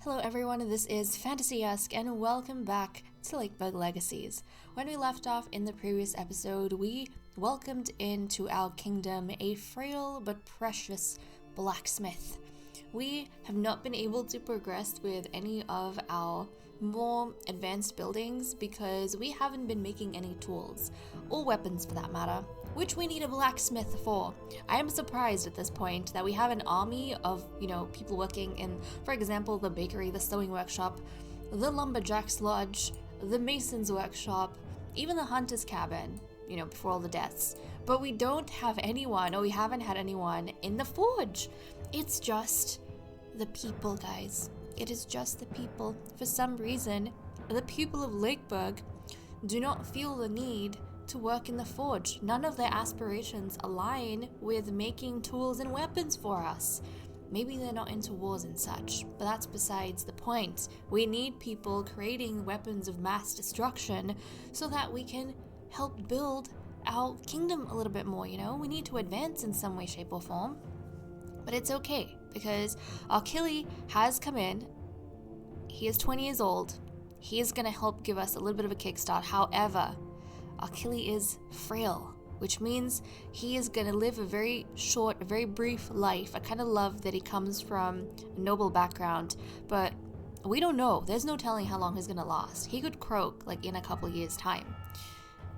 Hello everyone, this is Fantasy-esque and welcome back to Lakeburg Legacies. When we left off in the previous episode, we welcomed into our kingdom a frail but precious blacksmith. We have not been able to progress with any of our more advanced buildings because we haven't been making any tools, or weapons for that matter, which we need a blacksmith for. I am surprised at this point that we have an army of, people working in, for example, the bakery, the sewing workshop, the lumberjack's lodge, the mason's workshop, even the hunter's cabin, before all the deaths. But we don't have anyone, or we haven't had anyone in the forge. It's just the people, guys. It is just the people. For some reason, the people of Lakeburg do not feel the need to work in the forge. None of their aspirations align with making tools and weapons for us. Maybe they're not into wars and such, but that's besides the point. We need people creating weapons of mass destruction so that we can help build our kingdom a little bit more, We need to advance in some way, shape, or form. But it's okay, because our Killy has come in. He is 20 years old. He is going to help give us a little bit of a kickstart. However, Achille is frail, which means he is going to live a very short, a very brief life. I kind of love that he comes from a noble background, but we don't know. There's no telling how long he's going to last. He could croak in a couple years' time.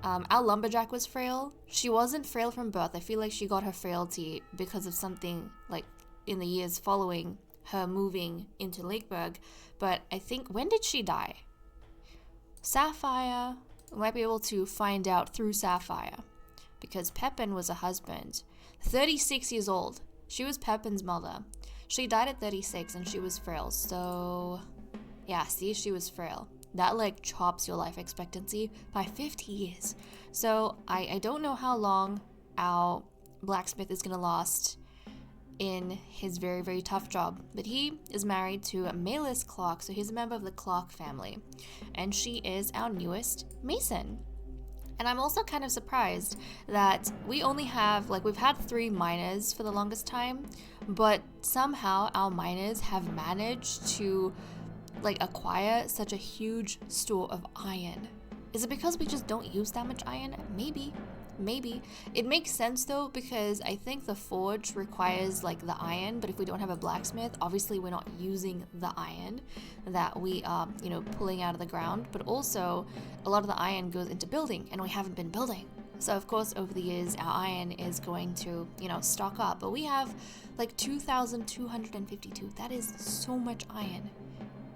Our lumberjack was frail. She wasn't frail from birth. I feel like she got her frailty because of something in the years following her moving into Lakeburg. But I think, when did she die? Sapphire... We might be able to find out through Sapphire, because Pepin was a husband. 36 years old. She was Pepin's mother. She died at 36 and she was frail. So, yeah, see, she was frail. That chops your life expectancy by 50 years. So I don't know how long our blacksmith is going to last in his very, very tough job. But he is married to Melis Clark, so he's a member of the Clark family. And she is our newest mason. And I'm also kind of surprised that we only have, we've had 3 miners for the longest time, but somehow our miners have managed to, acquire such a huge store of iron. Is it because we just don't use that much iron? Maybe. It makes sense though, because I think the forge requires the iron, but if we don't have a blacksmith, obviously we're not using the iron that we are, pulling out of the ground, but also a lot of the iron goes into building, and we haven't been building. So of course over the years our iron is going to, stock up, but we have 2,252. That is so much iron.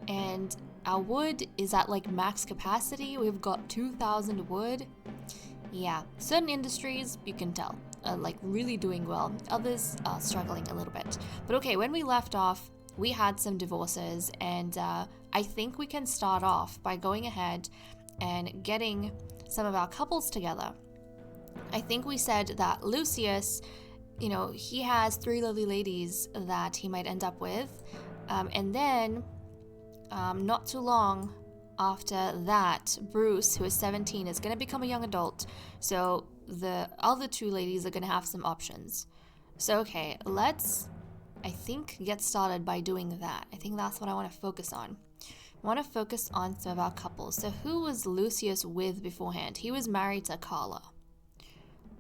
And our wood is at max capacity. We've got 2,000 wood. Yeah, certain industries, you can tell, really doing well. Others are struggling a little bit. But okay, when we left off, we had some divorces, and I think we can start off by going ahead and getting some of our couples together. I think we said that Lucius, he has 3 lovely ladies that he might end up with. And then, not too long after that, Bruce, who is 17, is going to become a young adult, so the other 2 ladies are going to have some options. So okay, let's, I think, get started by doing that. I think that's what I want to focus on. I want to focus on some of our couples. So who was Lucius with beforehand? He was married to Carla.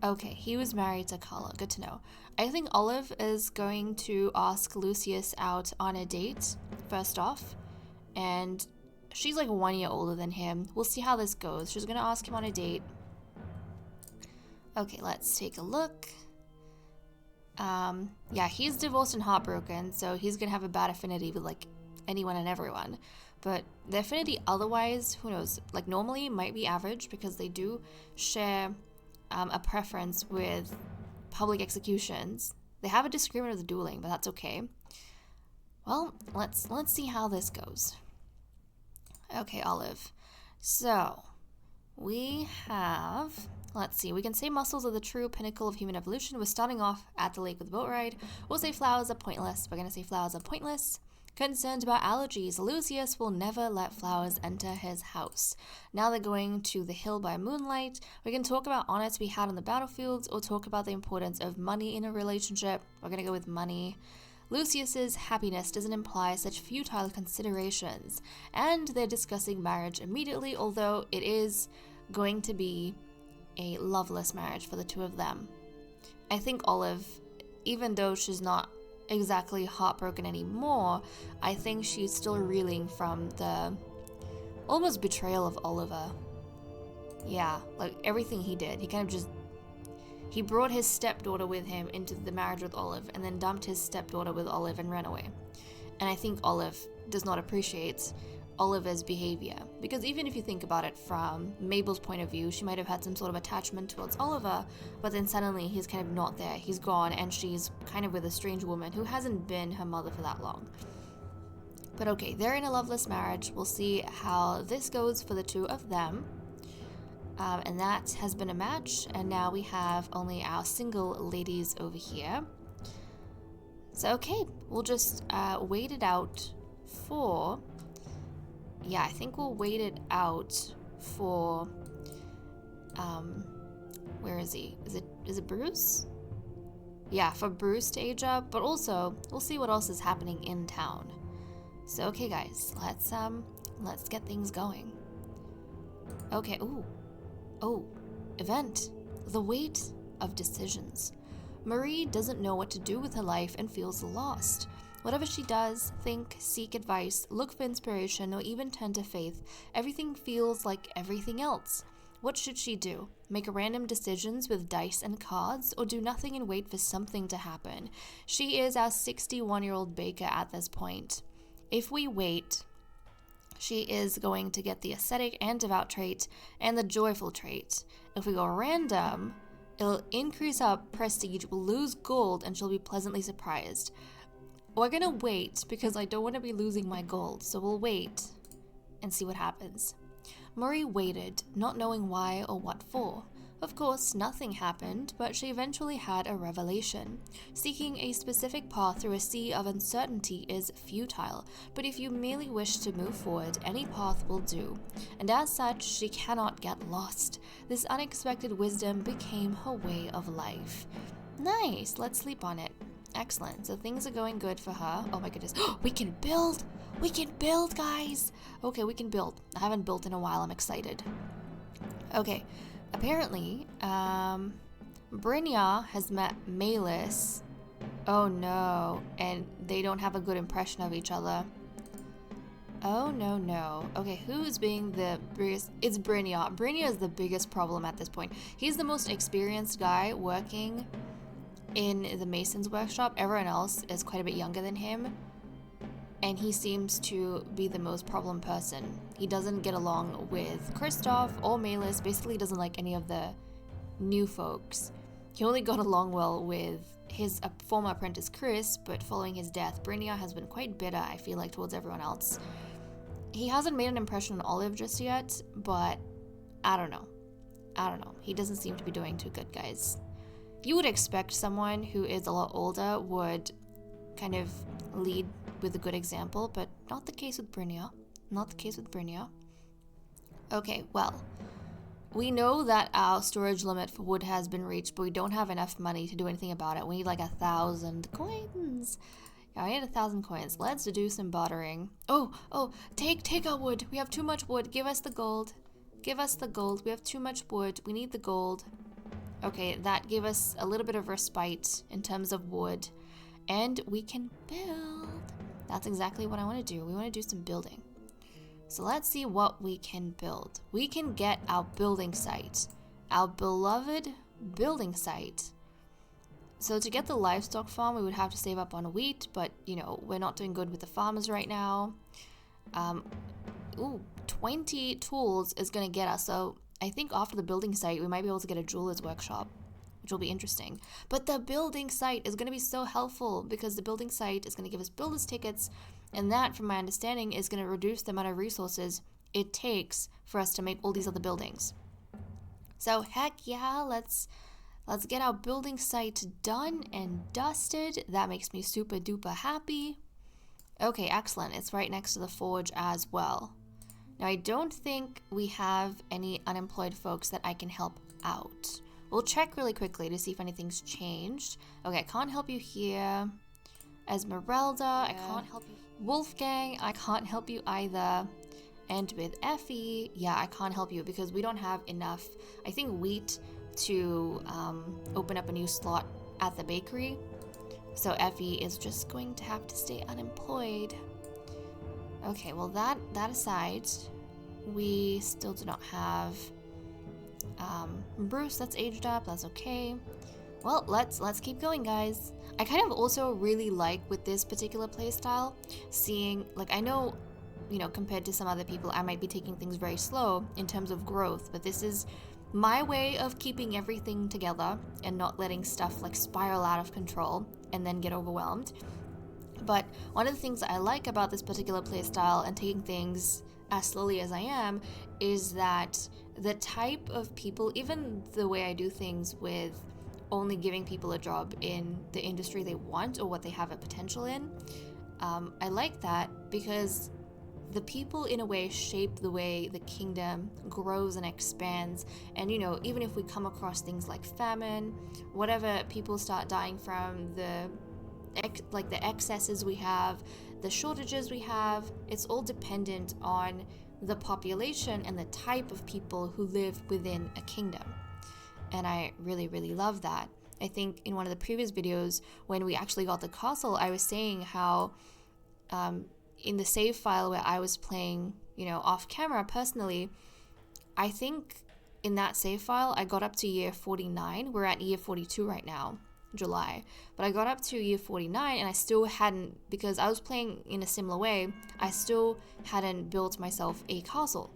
Okay, he was married to Carla. Good to know. I think Olive is going to ask Lucius out on a date, first off, and she's 1 year older than him. We'll see how this goes. She's gonna ask him on a date. Okay, let's take a look. Yeah, he's divorced and heartbroken, so he's gonna have a bad affinity with anyone and everyone. But the affinity otherwise, who knows? Normally might be average, because they do share a preference with public executions. They have a disagreement with dueling, but that's okay. Well, let's see how this goes. Okay, Olive. So, we have... Let's see, we can say muscles are the true pinnacle of human evolution. We're starting off at the lake with the boat ride. We'll say flowers are pointless. We're going to say flowers are pointless. Concerned about allergies. Lucius will never let flowers enter his house. Now they're going to the hill by moonlight. We can talk about honor to be had on the battlefields, or talk about the importance of money in a relationship. We're going to go with money. Lucius's happiness doesn't imply such futile considerations, and they're discussing marriage immediately, although it is going to be a loveless marriage for the two of them. I think Olive, even though she's not exactly heartbroken anymore, I think she's still reeling from the almost betrayal of Oliver. Yeah, like everything he did, he brought his stepdaughter with him into the marriage with Olive and then dumped his stepdaughter with Olive and ran away. And I think Olive does not appreciate Oliver's behavior, because even if you think about it from Mabel's point of view, she might have had some sort of attachment towards Oliver, but then suddenly he's kind of not there, he's gone, and she's kind of with a strange woman who hasn't been her mother for that long. But okay, they're in a loveless marriage. We'll see how this goes for the two of them. And that has been a match, and now we have only our single ladies over here. So okay, we'll just wait it out for... Yeah, I think we'll wait it out for... where is he? Is it Bruce? Yeah, for Bruce to age up, but also we'll see what else is happening in town. So okay guys, let's get things going. Okay, Oh, event. The weight of decisions. Marie doesn't know what to do with her life and feels lost. Whatever she does, think, seek advice, look for inspiration, or even turn to faith, everything feels like everything else. What should she do? Make random decisions with dice and cards, or do nothing and wait for something to happen? She is our 61-year-old baker at this point. If we wait, she is going to get the ascetic and devout trait and the joyful trait. If we go random, it'll increase our prestige, we'll lose gold, and she'll be pleasantly surprised. We're gonna wait because I don't want to be losing my gold, so we'll wait and see what happens. Marie waited, not knowing why or what for. Of course, nothing happened, but she eventually had a revelation. Seeking a specific path through a sea of uncertainty is futile, but if you merely wish to move forward, any path will do. And as such, she cannot get lost. This unexpected wisdom became her way of life. Nice, let's sleep on it. Excellent, so things are going good for her. Oh my goodness, we can build! We can build, guys! Okay, we can build. I haven't built in a while, I'm excited. Okay. Apparently, Brynja has met Malus. Oh no, and they don't have a good impression of each other. Oh no. Okay, who's being the biggest? It's Brynja. Brynja is the biggest problem at this point. He's the most experienced guy working in the Mason's workshop. Everyone else is quite a bit younger than him, and he seems to be the most problem person. He doesn't get along with Kristoff or Malus, basically doesn't like any of the new folks. He only got along well with his former apprentice Chris, but following his death, Brynja has been quite bitter, I feel like, towards everyone else. He hasn't made an impression on Olive just yet, but I don't know. He doesn't seem to be doing too good, guys. You would expect someone who is a lot older would kind of lead with a good example, but not the case with Brynja. Okay, well, we know that our storage limit for wood has been reached, but we don't have enough money to do anything about it. We need like 1,000 coins. Yeah, I need 1,000 coins. Let's do some bartering. Oh, take our wood. We have too much wood. Give us the gold. We have too much wood. We need the gold. Okay, that gave us a little bit of respite in terms of wood. And we can build. That's exactly what I want to do. We want to do some building. So let's see what we can build. We can get our building site. Our beloved building site. So to get the livestock farm, we would have to save up on wheat, but, you know, we're not doing good with the farmers right now. 20 tools is going to get us. So I think after the building site, we might be able to get a jeweler's workshop, which will be interesting. But the building site is going to be so helpful because the building site is going to give us builder's tickets, and that, from my understanding, is going to reduce the amount of resources it takes for us to make all these other buildings. So heck yeah, let's get our building site done and dusted. That makes me super duper happy. Okay, excellent. It's right next to the forge as well. Now, I don't think we have any unemployed folks that I can help out. We'll check really quickly to see if anything's changed. Okay, I can't help you here. Esmeralda, I can't help you. Wolfgang, I can't help you either. And with Effie, yeah, I can't help you because we don't have enough, I think, wheat to open up a new slot at the bakery. So Effie is just going to have to stay unemployed. Okay, well that aside, we still do not have Bruce. That's aged up. That's okay. Well, let's keep going, guys. I kind of also really like with this particular playstyle, seeing, like, I know, you know, compared to some other people, I might be taking things very slow in terms of growth, but this is my way of keeping everything together and not letting stuff like spiral out of control and then get overwhelmed. But one of the things that I like about this particular playstyle and taking things as slowly as I am is that the type of people, even the way I do things with only giving people a job in the industry they want or what they have a potential in, I like that because the people in a way shape the way the kingdom grows and expands. And you know, even if we come across things like famine, whatever people start dying from, the excesses we have, the shortages we have, it's all dependent on the population and the type of people who live within a kingdom. And I really, really love that. I think in one of the previous videos when we actually got the castle, I was saying how in the save file where I was playing, you know, off camera personally, I think in that save file I got up to year 49. We're at year 42 right now, July, but I got up to year 49 and I still hadn't, because I was playing in a similar way, I still hadn't built myself a castle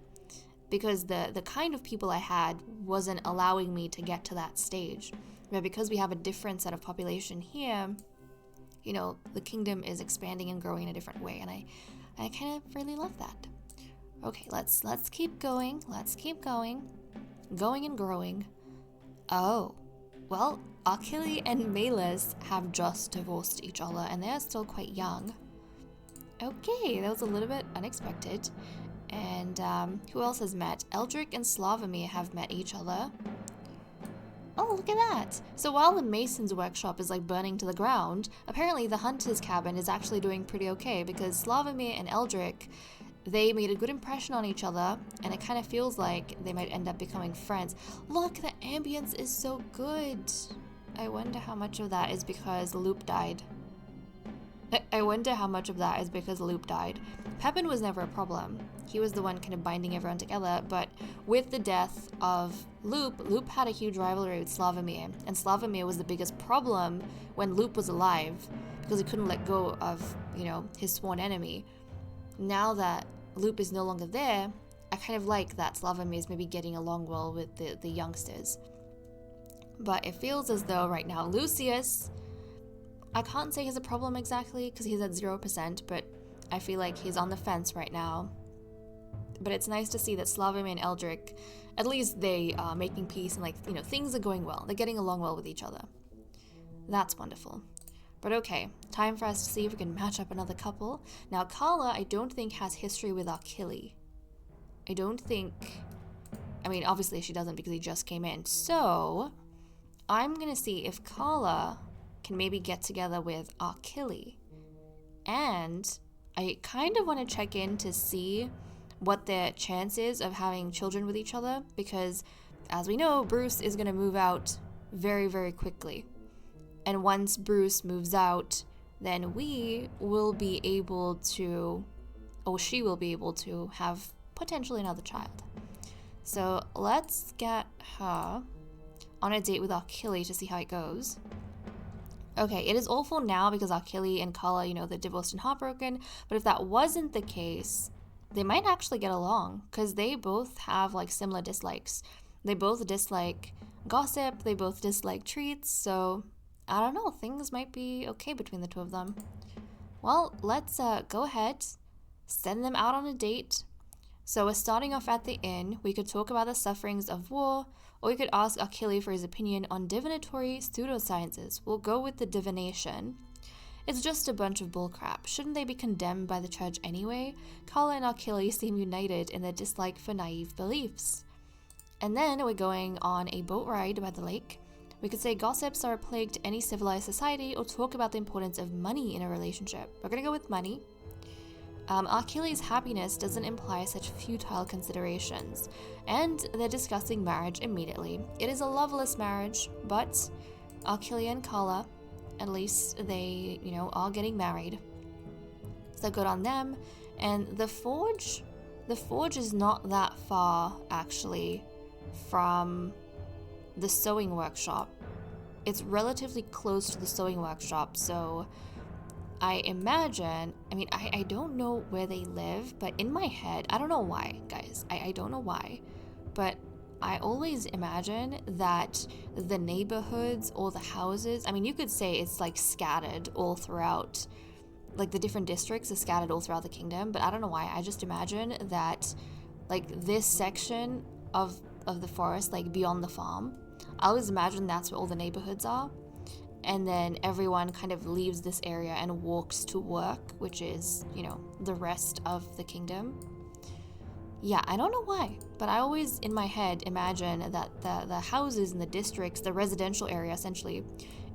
because the kind of people I had wasn't allowing me to get to that stage. But because we have a different set of population here, you know, the kingdom is expanding and growing in a different way, and I kind of really love that. Okay, let's keep going. Let's keep going. Going and growing. Oh, well, Achille and Melis have just divorced each other, and they're still quite young. Okay, that was a little bit unexpected. And who else has met? Eldrick and Slavomir have met each other. Oh, look at that! So while the mason's workshop is like burning to the ground, apparently the hunter's cabin is actually doing pretty okay because Slavomir and Eldrick, they made a good impression on each other, and it kind of feels like they might end up becoming friends. Look, the ambience is so good! I wonder how much of that is because Loop died. I wonder how much of that is because Loop died. Pepin was never a problem. He was the one kind of binding everyone together, but with the death of Loop had a huge rivalry with Slavomir, and Slavomir was the biggest problem when Loop was alive, because he couldn't let go of, you know, his sworn enemy. Now that Loop is no longer there, I kind of like that Slavomir is maybe getting along well with the youngsters. But it feels as though right now Lucius, I can't say he's a problem exactly because he's at 0%, but I feel like he's on the fence right now. But it's nice to see that Slavomir and Eldrick, at least they are making peace and, like, you know, things are going well. They're getting along well with each other. That's wonderful. But okay, time for us to see if we can match up another couple. Now, Carla, I don't think has history with Achille. I don't think... I mean, obviously she doesn't because he just came in. So, I'm going to see if Carla can maybe get together with Achille. And I kind of want to check in to see what their chance is of having children with each other, because as we know, Bruce is going to move out very, very quickly. And once Bruce moves out, then we will be able to, or she will be able to have potentially another child. So let's get her on a date with Achille to see how it goes. Okay, it is awful now because Achille and Carla, you know, they're divorced and heartbroken, but if that wasn't the case, they might actually get along because they both have like similar dislikes. They both dislike gossip, they both dislike treats, so I don't know, things might be okay between the two of them. Well, let's go ahead, send them out on a date. So we're starting off at the inn. We could talk about the sufferings of war, or we could ask Achille for his opinion on divinatory pseudosciences. We'll go with the divination. It's just a bunch of bullcrap. Shouldn't they be condemned by the church anyway? Carla and Achille seem united in their dislike for naive beliefs. And then we're going on a boat ride by the lake. We could say gossips are a plague to any civilized society, or talk about the importance of money in a relationship. We're gonna go with money. Achilles' happiness doesn't imply such futile considerations, and they're discussing marriage immediately. It is a loveless marriage, but Achille and Kala, at least they, are getting married. So good on them. And the forge is not that far, actually, from the sewing workshop. It's relatively close to the sewing workshop, so I imagine, I don't know where they live, but in my head, I don't know why, guys, I don't know why, but I always imagine that the neighborhoods or the houses, you could say it's like scattered all throughout, like the different districts are scattered all throughout the kingdom, but I don't know why, I just imagine that, like, this section of the forest, like beyond the farm, I always imagine that's where all the neighborhoods are. And then everyone kind of leaves this area and walks to work, which is, the rest of the kingdom. Yeah, I don't know why, but I always, in my head, imagine that the houses in the districts, the residential area, essentially,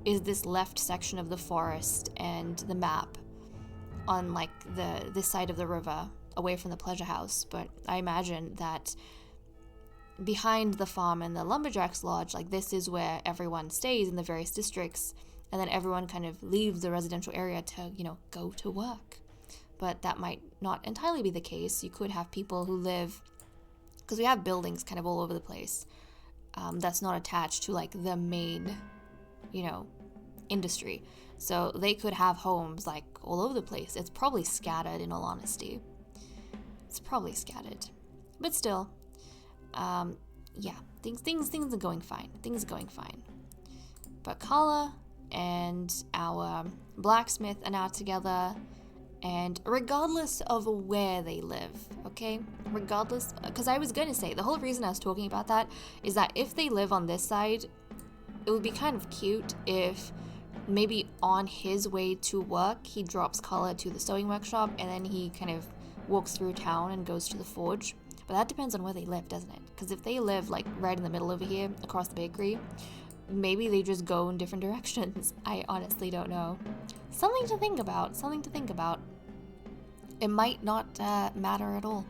is this left section of the forest and the map on, like, this side of the river, away from the pleasure house. But I imagine that behind the farm and the lumberjack's lodge, like, this is where everyone stays in the various districts, and then everyone kind of leaves the residential area to, go to work. But that might not entirely be the case. You could have people who live, because we have buildings kind of all over the place, that's not attached to, like, the main, industry. So they could have homes, like, all over the place. It's probably scattered, in all honesty. It's probably scattered. But still, yeah, things are going fine. Things are going fine. But Kala and our blacksmith are now together, and regardless of where they live, okay? Regardless, because I was going to say, the whole reason I was talking about that is that if they live on this side, it would be kind of cute if maybe on his way to work, he drops Kala to the sewing workshop, and then he kind of walks through town and goes to the forge. But that depends on where they live, doesn't it? Because if they live, like, right in the middle over here, across the bakery, maybe they just go in different directions. I honestly don't know. Something to think about. It might not matter at all.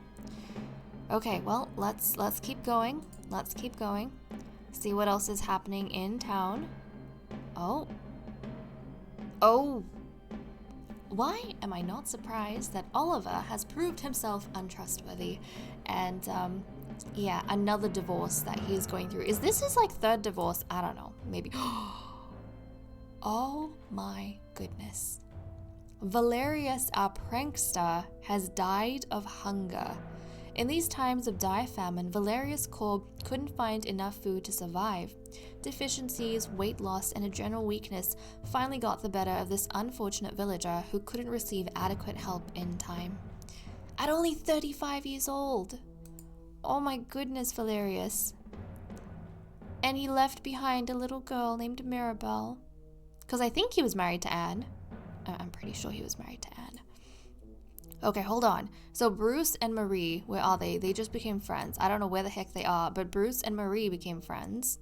Okay, well, let's keep going. See what else is happening in town. Oh. Why am I not surprised that Oliver has proved himself untrustworthy? And, yeah, another divorce that he is going through. Is this his, like, third divorce? I don't know. Maybe. Oh my goodness. Valerius, our prankster, has died of hunger. In these times of dire famine, Valerius Korb couldn't find enough food to survive. Deficiencies, weight loss, and a general weakness finally got the better of this unfortunate villager who couldn't receive adequate help in time. At only 35 years old! Oh my goodness, Valerius. And he left behind a little girl named Mirabelle. Because I think he was married to Anne. I'm pretty sure he was married to Anne. Okay, hold on. So Bruce and Marie, where are they? They just became friends. I don't know where the heck they are, but Bruce and Marie became friends.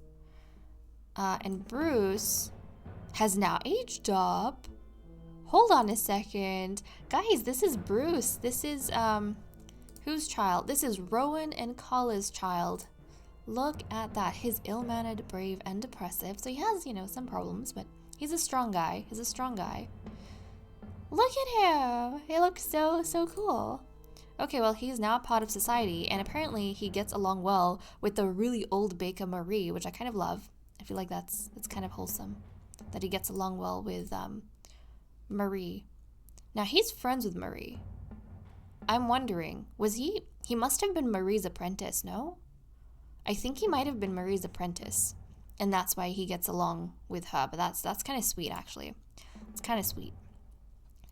And Bruce has now aged up. Hold on a second. Guys, this is Bruce. This is, whose child? This is Rowan and Kala's child. Look at that. He's ill-mannered, brave, and depressive. So he has, some problems, but he's a strong guy. Look at him. He looks so cool. Okay, well, he's now a part of society, and apparently he gets along well with the really old baker Marie, which I kind of love. I feel like that's kind of wholesome, that he gets along well with Marie. Now, he's friends with Marie. I'm wondering, he must have been Marie's apprentice, no? I think he might have been Marie's apprentice, and that's why he gets along with her, but that's kind of sweet, actually. It's kind of sweet.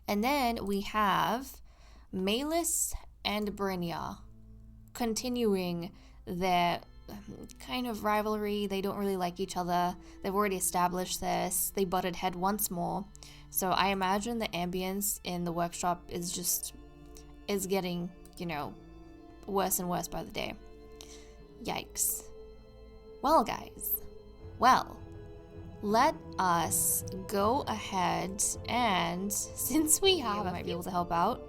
And then we have Malus and Brynja continuing their kind of rivalry. They don't really like each other. They've already established this. They butted head once more. So I imagine the ambience in the workshop is getting, worse and worse by the day. Yikes. Well, guys. Well, let us go ahead and, since we have, I might be able to help out.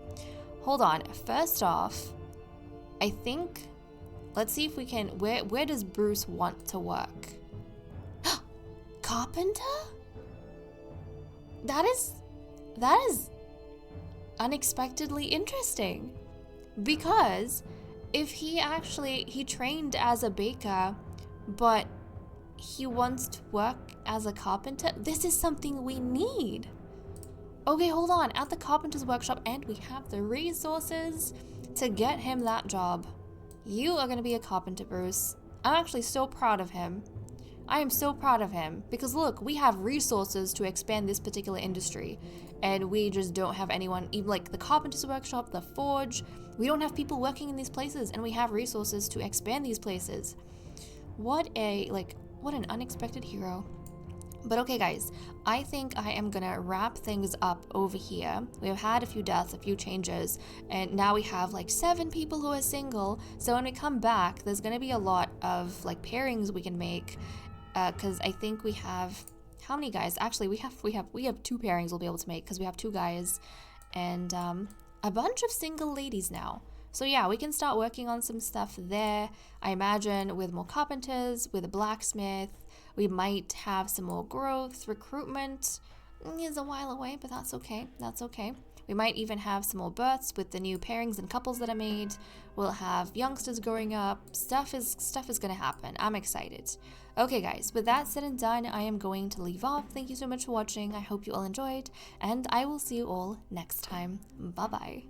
Hold on. First off, I think, let's see if we can, where does Bruce want to work? Carpenter? That is unexpectedly interesting, because if he trained as a baker, but he wants to work as a carpenter, this is something we need. Okay, hold on. At the carpenter's workshop, and we have the resources to get him that job. You are going to be a carpenter, Bruce. I'm actually so proud of him. I am so proud of him, because look, we have resources to expand this particular industry, and we just don't have anyone, even like the carpenter's workshop, the forge. We don't have people working in these places, and we have resources to expand these places. What an unexpected hero. But okay, guys, I think I am gonna wrap things up over here. We have had a few deaths, a few changes, and now we have like 7 people who are single. So when we come back, there's gonna be a lot of like pairings we can make, because I think we have, how many guys? Actually, we have 2 pairings we'll be able to make, because we have 2 guys and a bunch of single ladies now. So yeah, we can start working on some stuff there. I imagine with more carpenters, with a blacksmith, we might have some more growth. Recruitment is a while away, but that's okay. That's okay. We might even have some more births with the new pairings and couples that are made. We'll have youngsters growing up. Stuff is gonna happen. I'm excited. Okay, guys, with that said and done, I am going to leave off. Thank you so much for watching. I hope you all enjoyed, and I will see you all next time. Bye-bye.